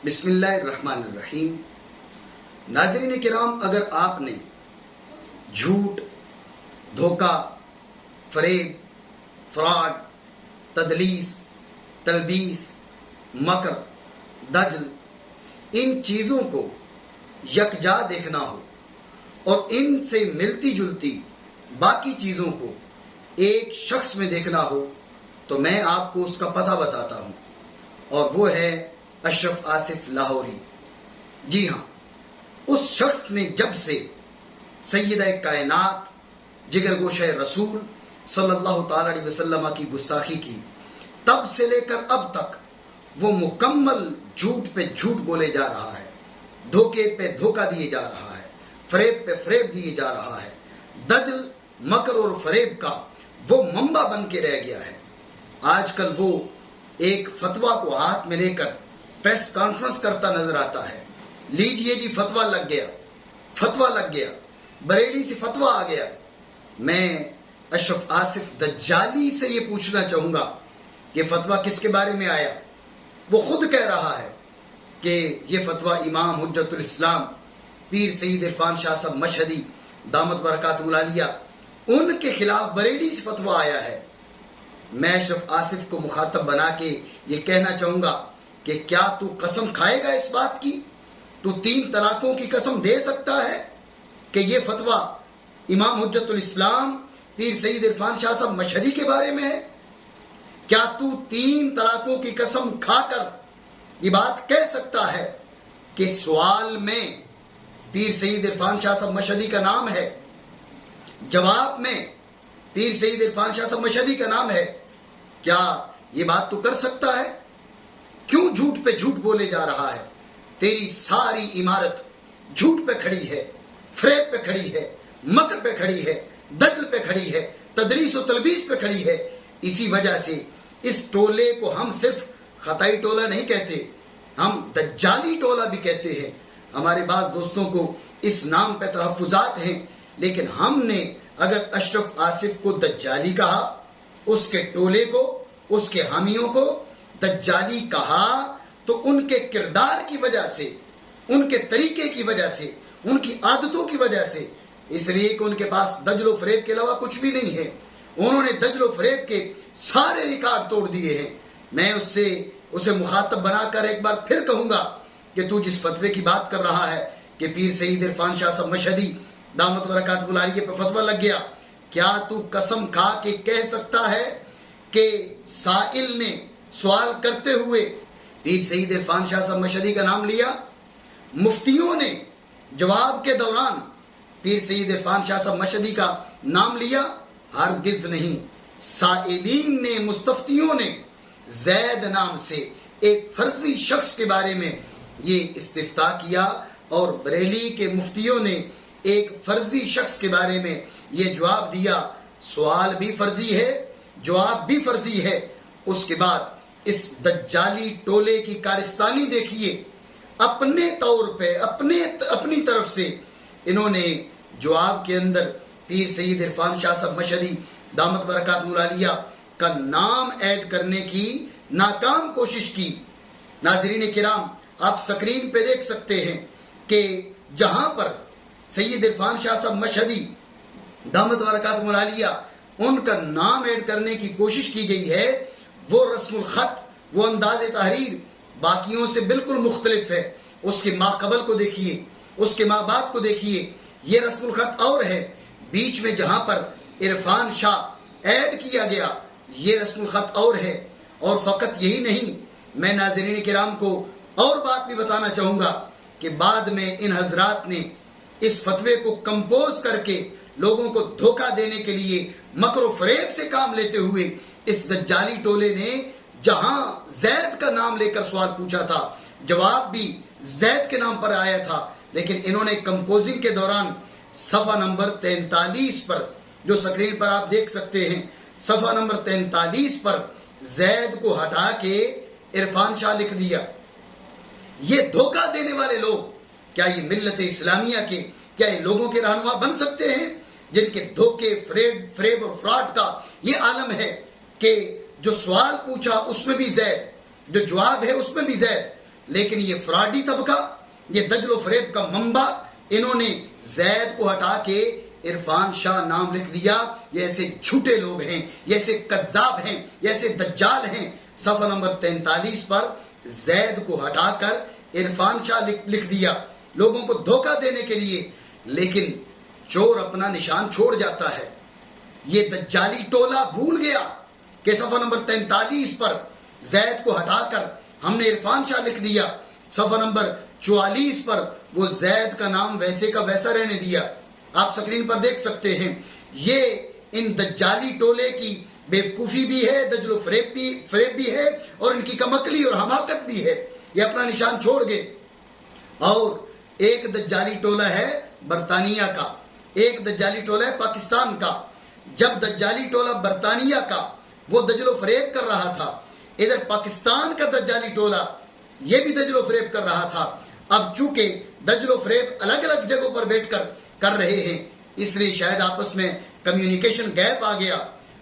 بسم اللہ الرحمن الرحیم۔ ناظرین کرام، اگر آپ نے جھوٹ، دھوکہ، فریب، فراڈ، تدلیس، تلبیس، مکر، دجل، ان چیزوں کو یکجا دیکھنا ہو اور ان سے ملتی جلتی باقی چیزوں کو ایک شخص میں دیکھنا ہو تو میں آپ کو اس کا پتہ بتاتا ہوں، اور وہ ہے اشرف آصف لاہوری۔ جی ہاں، اس شخص نے جب سے سیدہ کائنات جگر گوشہ رسول صلی اللہ تعالی علیہ وسلم کی گستاخی کی، تب سے لے کر اب تک وہ مکمل جھوٹ پہ جھوٹ بولے جا رہا ہے، دھوکے پہ دھوکہ دیے جا رہا ہے، فریب پہ فریب دیے جا رہا ہے، دجل، مکر اور فریب کا وہ منبع بن کے رہ گیا ہے۔ آج کل وہ ایک فتویٰ کو ہاتھ میں لے کر پریس کانفرنس کرتا نظر آتا ہے، لیجئے جی فتویٰ لگ گیا، فتویٰ لگ گیا، بریلی سے فتویٰ آ گیا۔ میں اشرف آصف دجالی سے یہ پوچھنا چاہوں گا کہ فتویٰ کس کے بارے میں آیا؟ وہ خود کہہ رہا ہے کہ یہ فتویٰ امام حجت الاسلام پیر سید عرفان شاہ صاحب مشہدی دامت برکاتہ العالیہ ان کے خلاف بریلی سے فتویٰ آیا ہے۔ میں اشرف آصف کو مخاطب بنا کے یہ کہنا چاہوں گا کہ کیا تو قسم کھائے گا اس بات کی؟ تو 3 طلاقوں کی قسم دے سکتا ہے کہ یہ فتویٰ امام حجت الاسلام پیر سید عرفان شاہ صاحب مشہدی کے بارے میں ہے؟ کیا تو 3 طلاقوں کی قسم کھا کر یہ بات کہہ سکتا ہے کہ سوال میں پیر سید عرفان شاہ صاحب مشہدی کا نام ہے، جواب میں پیر سید عرفان شاہ صاحب مشہدی کا نام ہے؟ کیا یہ بات تو کر سکتا ہے؟ کیوں جھوٹ پہ جھوٹ بولے جا رہا ہے؟ تیری ساری عمارت جھوٹ پہ کھڑی ہے، فریب پہ کھڑی ہے، مکر پہ کھڑی ہے، دجل پہ کھڑی ہے، تدریس و تلبیس پہ کھڑی ہے۔ اسی وجہ سے اس ٹولے کو ہم صرف خطائی ٹولہ نہیں کہتے، ہم دجالی ٹولہ بھی کہتے ہیں۔ ہمارے بعض دوستوں کو اس نام پہ تحفظات ہیں، لیکن ہم نے اگر اشرف آصف کو دجالی کہا، اس کے ٹولے کو، اس کے حامیوں کو دجالی کہا، تو ان کے کردار کی وجہ سے، ان کے طریقے کی وجہ سے، ان کی عادتوں کی وجہ سے، اس لیے کہ ان کے پاس دجل و فریب کے علاوہ کچھ بھی نہیں ہے، انہوں نے دجل و فریب کے سارے ریکارڈ توڑ دیے ہیں۔ میں اسے مخاطب بنا کر ایک بار پھر کہوں گا کہ تو جس فتوے کی بات کر رہا ہے کہ پیر سید عرفان شاہ صاحب مشہدی دامت برکاتہ العالیہ پہ فتویٰ لگ گیا، کیا تو قسم کھا کے کہہ سکتا ہے کہ سائل نے سوال کرتے ہوئے پیر سید عرفان شاہ صاحب مشہدی کا نام لیا؟ مفتیوں نے جواب کے دوران پیر سید عرفان شاہ صاحب مشہدی کا نام لیا؟ ہرگز نہیں۔ سائلین نے، مستفتیوں نے زید نام سے ایک فرضی شخص کے بارے میں یہ استفتاء کیا، اور بریلی کے مفتیوں نے ایک فرضی شخص کے بارے میں یہ جواب دیا۔ سوال بھی فرضی ہے، جواب بھی فرضی ہے۔ اس کے بعد اس دجالی ٹولے کی کارستانی دیکھیے، اپنے طور پہ اپنی طرف سے انہوں نے جواب کے اندر پیر سید عرفان شاہ صاحب مشہدی دامت برکاتہ العالیہ کا نام ایڈ کرنے کی ناکام کوشش کی۔ ناظرین کرام، آپ سکرین پہ دیکھ سکتے ہیں کہ جہاں پر سید عرفان شاہ صاحب مشہدی دامت برکاتہ العالیہ ان کا نام ایڈ کرنے کی کوشش کی گئی ہے، وہ رسم الخط، وہ انداز تحریر باقیوں سے بالکل مختلف ہے۔ اس کے ماں قبل کو دیکھیے، اس کے ماں باپ کو دیکھیے، یہ رسم الخط اور ہے۔ بیچ میں جہاں پر عرفان شاہ ایڈ کیا گیا، یہ رسم الخط اور ہے۔ اور فقط یہی نہیں، میں ناظرین کرام کو اور بات بھی بتانا چاہوں گا کہ بعد میں ان حضرات نے اس فتوے کو کمپوز کر کے لوگوں کو دھوکہ دینے کے لیے مکر و فریب سے کام لیتے ہوئے اس دجالی ٹولے نے جہاں زید کا نام لے کر سوال پوچھا تھا، جواب بھی زید کے نام پر آیا تھا، لیکن انہوں نے کمپوزنگ کے دوران صفحہ نمبر 43 پر، جو سکرین پر آپ دیکھ سکتے ہیں، صفحہ نمبر 43 پر زید کو ہٹا کے عرفان شاہ لکھ دیا۔ یہ دھوکہ دینے والے لوگ کیا یہ ملت اسلامیہ کے، کیا یہ لوگوں کے رہنما بن سکتے ہیں جن کے دھوکے، فریب اور فراڈ کا یہ عالم ہے کہ جو سوال پوچھا اس میں بھی زید، جو جواب ہے اس میں بھی زید، لیکن یہ فراڈی طبقہ، یہ دجل و فریب کا منبع، انہوں نے زید کو ہٹا کے عرفان شاہ نام لکھ دیا۔ یہ ایسے جھوٹے لوگ ہیں، یہ ایسے کذاب ہیں، یہ ایسے دجال ہیں۔ صفحہ نمبر 43 پر زید کو ہٹا کر عرفان شاہ لکھ دیا لوگوں کو دھوکہ دینے کے لیے، لیکن چور اپنا نشان چھوڑ جاتا ہے۔ یہ دجالی ٹولہ بھول گیا کہ صفحہ نمبر 43 پر زید کو ہٹا کر ہم نے عرفان شاہ لکھ دیا، صفحہ نمبر 44 پر وہ زید کا نام ویسے کا ویسا رہنے دیا۔ آپ سکرین پر دیکھ سکتے ہیں، یہ ان دجالی ٹولے کی بیوقوفی بھی ہے، دجل و فریب بھی ہے، اور ان کی کمکلی اور حماقت بھی ہے۔ یہ اپنا نشان چھوڑ گئے۔ اور ایک دجالی ٹولہ ہے برطانیہ کا، ایک دجالی ٹولہ ہے پاکستان کا۔ جب دجالی ٹولہ برطانیہ کا وہ دجل و فریب کر رہا تھا، ادھر پاکستان کا دجالی ٹولہ یہ بھی دجل و فریب کر رہا تھا۔ اب چونکہ دجل و فریب الگ الگ جگہوں پر بیٹھ کر کر رہے ہیں، اس لیے شاید آپس میں کمیونیکیشن گیپ آ گیا۔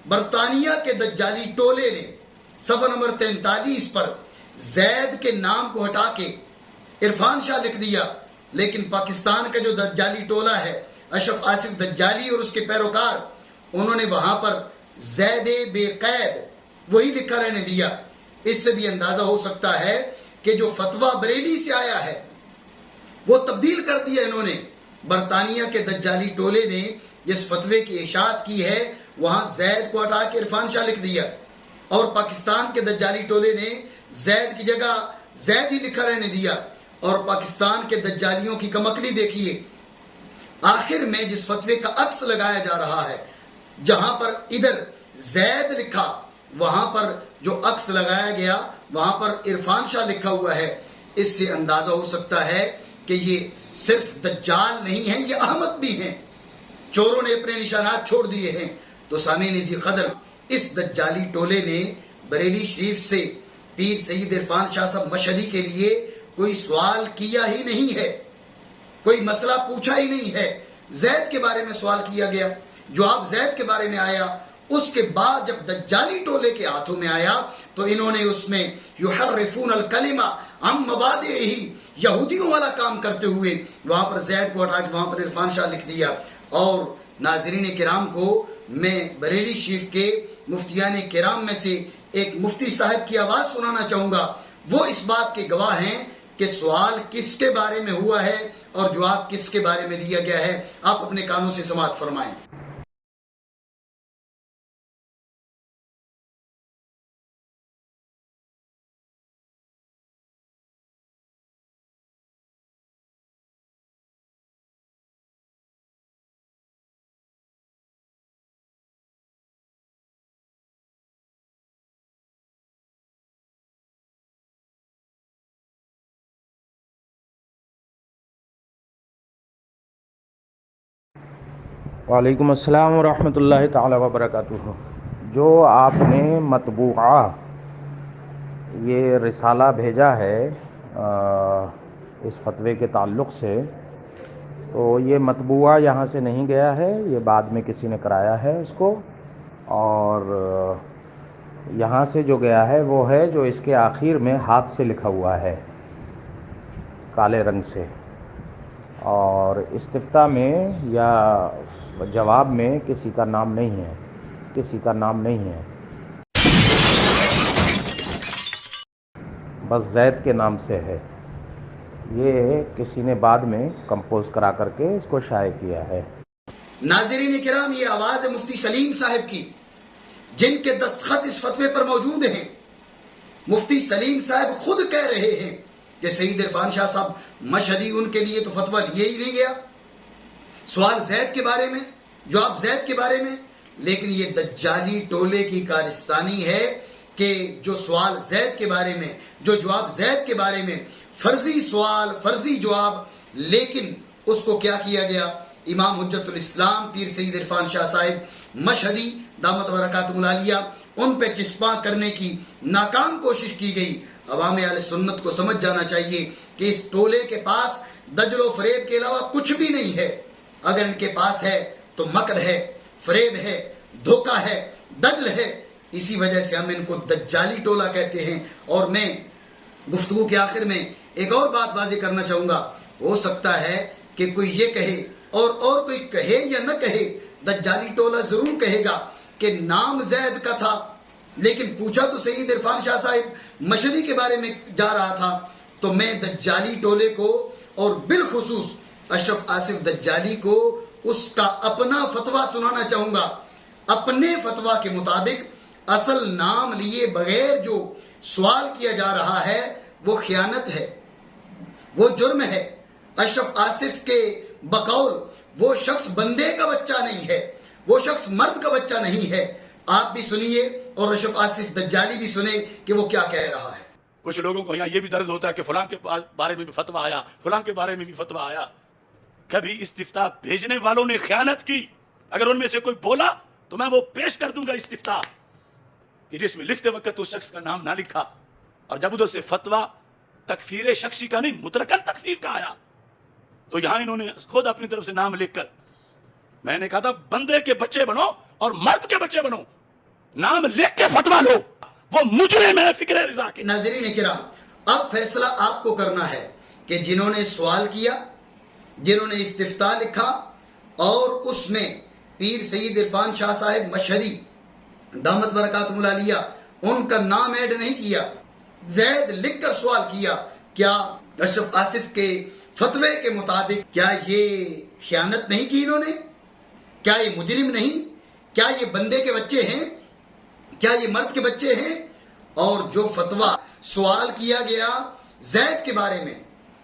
برطانیہ کے دجالی ٹولے نے صفحہ نمبر 43 پر زید کے نام کو ہٹا کے عرفان شاہ لکھ دیا، لیکن پاکستان کا جو دجالی ٹولہ ہے اشرف آصف دجالی اور اس کے پیروکار، انہوں نے وہاں پر زید بے قید وہی لکھا رہنے دیا۔ اس سے بھی اندازہ ہو سکتا ہے کہ جو فتویٰ بریلی سے آیا ہے وہ تبدیل کر دیا انہوں نے۔ برطانیہ کے دجالی ٹولے نے جس فتوے کی اشاعت کی ہے وہاں زید کو ہٹا کے عرفان شاہ لکھ دیا، اور پاکستان کے دجالی ٹولے نے زید کی جگہ زید ہی لکھا رہنے دیا۔ اور پاکستان کے دجالیوں کی کمکلی دیکھیے، آخر میں جس فتوے کا عکس لگایا جا رہا ہے، جہاں پر ادھر زید لکھا وہاں پر جو عکس لگایا گیا وہاں پر عرفان شاہ لکھا ہوا ہے۔ اس سے اندازہ ہو سکتا ہے کہ یہ صرف دجال نہیں ہیں، یہ احمق بھی ہیں، چوروں نے اپنے نشانات چھوڑ دیے ہیں۔ تو سامعین ذی قدر، اس دجالی ٹولے نے بریلی شریف سے پیر سید عرفان شاہ صاحب مشہدی کے لیے کوئی سوال کیا ہی نہیں ہے، کوئی مسئلہ پوچھا ہی نہیں ہے۔ زید کے بارے میں سوال کیا گیا، جواب زید کے بارے میں آیا، اس کے بعد جب دجالی ٹولے کے ہاتھوں میں آیا تو انہوں نے اس میں یحرفون الکلمہ عن مبادئہ، یہودیوں والا کام کرتے ہوئے وہاں پر زید کو ہٹا کے وہاں پر عرفان شاہ لکھ دیا۔ اور ناظرین کرام کو میں بریلی شریف کے مفتیان کرام میں سے ایک مفتی صاحب کی آواز سنانا چاہوں گا۔ وہ اس بات کے گواہ ہیں کہ سوال کس کے بارے میں ہوا ہے اور جواب کس کے بارے میں دیا گیا ہے۔ آپ اپنے کانوں سے سماعت فرمائیں۔ وعلیکم السلام ورحمۃ اللہ تعالی وبرکاتہ۔ جو آپ نے مطبوعہ یہ رسالہ بھیجا ہے اس فتوے کے تعلق سے، تو یہ مطبوعہ یہاں سے نہیں گیا ہے، یہ بعد میں کسی نے کرایا ہے اس کو، اور یہاں سے جو گیا ہے وہ ہے جو اس کے آخر میں ہاتھ سے لکھا ہوا ہے کالے رنگ سے، اور استفتاء میں یا جواب میں کسی کا نام نہیں ہے، کسی کا نام نہیں ہے، بس زید کے نام سے ہے۔ یہ کسی نے بعد میں کمپوز کرا کر کے اس کو شائع کیا ہے۔ ناظرین کرام، یہ آواز ہے مفتی سلیم صاحب کی، جن کے دستخط اس فتوے پر موجود ہیں۔ مفتی سلیم صاحب خود کہہ رہے ہیں کہ سید عرفان شاہ صاحب مشہدی، ان کے لیے تو فتویٰ لیے ہی نہیں گیا۔ سوال زید کے بارے میں، جواب زید کے بارے میں، لیکن یہ دجالی ٹولے کی کارستانی ہے کہ جو سوال زید کے بارے میں، جو جواب زید کے بارے میں، فرضی سوال فرضی جواب، لیکن اس کو کیا کیا گیا؟ امام حجت الاسلام پیر سید عرفان شاہ صاحب مشہدی دامت برکاتہم العالیہ، ان پہ چسپاں کرنے کی ناکام کوشش کی گئی۔ عوام اہل سنت کو سمجھ جانا چاہیے کہ اس ٹولے کے پاس دجل و فریب کے علاوہ کچھ بھی نہیں ہے۔ اگر ان کے پاس ہے تو مکر ہے، فریب ہے، دھوکہ ہے، دجل ہے۔ اسی وجہ سے ہم ان کو دجالی ٹولہ کہتے ہیں۔ اور میں گفتگو کے آخر میں ایک اور بات واضح کرنا چاہوں گا. ہو سکتا ہے کہ کوئی یہ کہے اور کوئی کہے یا نہ کہے, دجالی ٹولہ ضرور کہے گا کہ نام زید کا تھا, لیکن پوچھا تو سید عرفان شاہ صاحب مشہدی کے بارے میں جا رہا تھا. تو میں دجالی ٹولے کو اور بالخصوص اشرف آصف دجالی کو اس کا اپنا فتویٰ سنانا چاہوں گا. اپنے فتویٰ کے مطابق اصل نام لیے بغیر جو سوال کیا جا رہا ہے وہ خیانت ہے, وہ جرم ہے. اشرف آصف کے بقول وہ شخص بندے کا بچہ نہیں ہے, وہ شخص مرد کا بچہ نہیں ہے. آپ بھی سنیے اور اشرف آصف دجالی بھی سنیں کہ وہ کیا کہہ رہا ہے. کچھ لوگوں کو یہاں یہ بھی درد ہوتا ہے کہ فلاں کے بارے میں بھی فتویٰ آیا, فلاں کے بارے میں بھی فتویٰ آیا. کبھی استفتاء بھیجنے والوں نے خیانت کی, اگر ان میں سے کوئی بولا تو میں وہ پیش کر دوں گا استفتاء کہ جس میں لکھتے وقت اس شخص کا نام نہ لکھا, اور جب ادھر سے فتویٰ تکفیر شخصی کا نہیں مطلقاً تکفیر کا آیا تو یہاں انہوں نے خود اپنی طرف سے نام لکھ کر, میں نے کہا تھا بندے کے بچے بنو اور مرد کے بچے بنو, نام لکھ کے فتویٰ لو, وہ مجرم ہے فکر رضا کے. ناظرین کرام, اب فیصلہ آپ کو کرنا ہے کہ جنہوں نے سوال کیا, جنہوں نے استفتاء لکھا اور اس میں پیر سید عرفان شاہ صاحب مشہدی دامت برکاتہم العالیہ ان کا نام ایڈ نہیں کیا, زید لکھ کر سوال کیا, کیا اشرف آصف کے فتوے کے مطابق کیا یہ خیانت نہیں کی انہوں نے؟ کیا یہ مجرم نہیں؟ کیا یہ بندے کے بچے ہیں؟ کیا یہ مرد کے بچے ہیں؟ اور جو فتویٰ سوال کیا گیا زید کے بارے میں,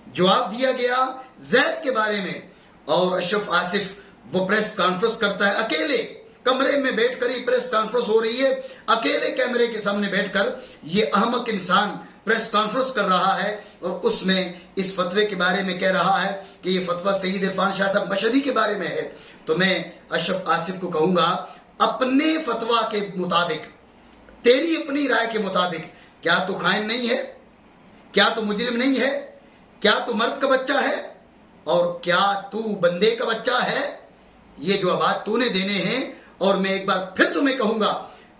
جواب دیا گیا زید کے بارے میں, اور اشرف آصف وہ پریس کانفرنس کرتا ہے اکیلے کمرے میں بیٹھ کر, ہی پریس کانفرنس ہو رہی ہے, اکیلے کیمرے کے سامنے بیٹھ کر یہ احمق انسان پریس کانفرنس کر رہا ہے اور اس میں اس فتوے کے بارے میں کہہ رہا ہے کہ یہ فتویٰ سید عرفان شاہ صاحب مشہدی کے بارے میں ہے. تو میں اشرف آصف کو کہوں گا اپنے فتویٰ کے مطابق, تیری اپنی رائے کے مطابق, کیا تو خائن نہیں ہے؟ کیا تو مجرم نہیں ہے؟ کیا تو مرد کا بچہ ہے؟ اور کیا تو بندے کا بچہ ہے؟ یہ جوابات تو نے دینے ہیں. اور میں ایک بار پھر تمہیں کہوں گا,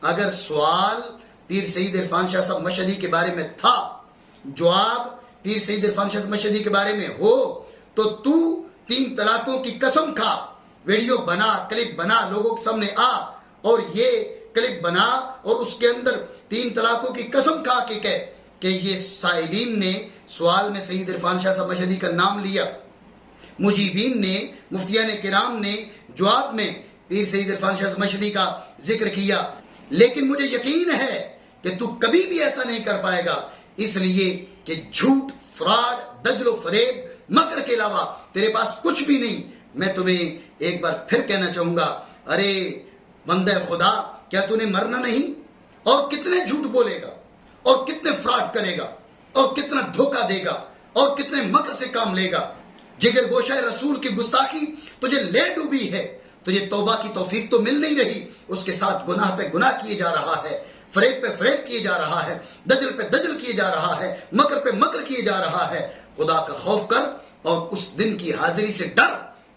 اگر سوال پیر سید عرفان شاہ صاحب مشہدی کے بارے میں تھا, جواب پیر سید عرفان شاہ صاحب مشہدی کے بارے میں ہو, تو 3 طلاقوں کی قسم کھا, ویڈیو بنا, کلپ بنا, لوگوں کے سامنے آ اور یہ کلپ بنا اور اس کے اندر 3 طلاقوں کی قسم کھا کے کہہ کہ یہ سائلین نے سوال میں سید عرفان شاہ صاحب مشہدی کا نام لیا, مجیبین نے, مفتیان کرام نے جواب میں پیر سید عرفان شاہ صاحب مشہدی کا ذکر کیا. لیکن مجھے یقین ہے کہ تو کبھی بھی ایسا نہیں کر پائے گا, اس لیے کہ جھوٹ, فراڈ, دجل و فریب, مکر کے علاوہ تیرے پاس کچھ بھی نہیں. میں تمہیں ایک بار پھر کہنا چاہوں گا, ارے بندہ خدا, کیا تو نے مرنا نہیں؟ اور کتنے جھوٹ بولے گا, اور کتنے فراڈ کرے گا, اور کتنا دھوکہ دے گا, اور کتنے مکر سے کام لے گا. جگر گوشہ رسول کی گستاخی تجھے لے ڈوبی ہے, تجھے توبہ کی توفیق تو مل نہیں رہی, اس کے ساتھ گناہ پہ گناہ کیے جا رہا ہے, فریب پہ فریب کیے جا رہا ہے, دجل پہ دجل کیے جا رہا ہے, مکر پہ مکر کیے جا رہا ہے. خدا کا خوف کر اور اس دن کی حاضری سے ڈر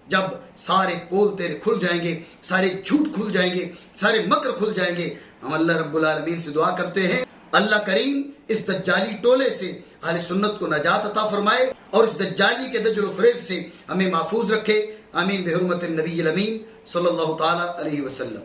جب سارے پول تیرے کھل جائیں گے, سارے جھوٹ کھل جائیں گے, سارے مکر کھل جائیں گے. ہم اللہ رب العالمین سے دعا کرتے ہیں اللہ کریم اس دجالی ٹولے سے اہل سنت کو نجات عطا فرمائے اور اس دجالی کے دجل و فریب سے ہمیں محفوظ رکھے. آمین بحرمت النبی الامین صلی اللہ تعالی علیہ وسلم.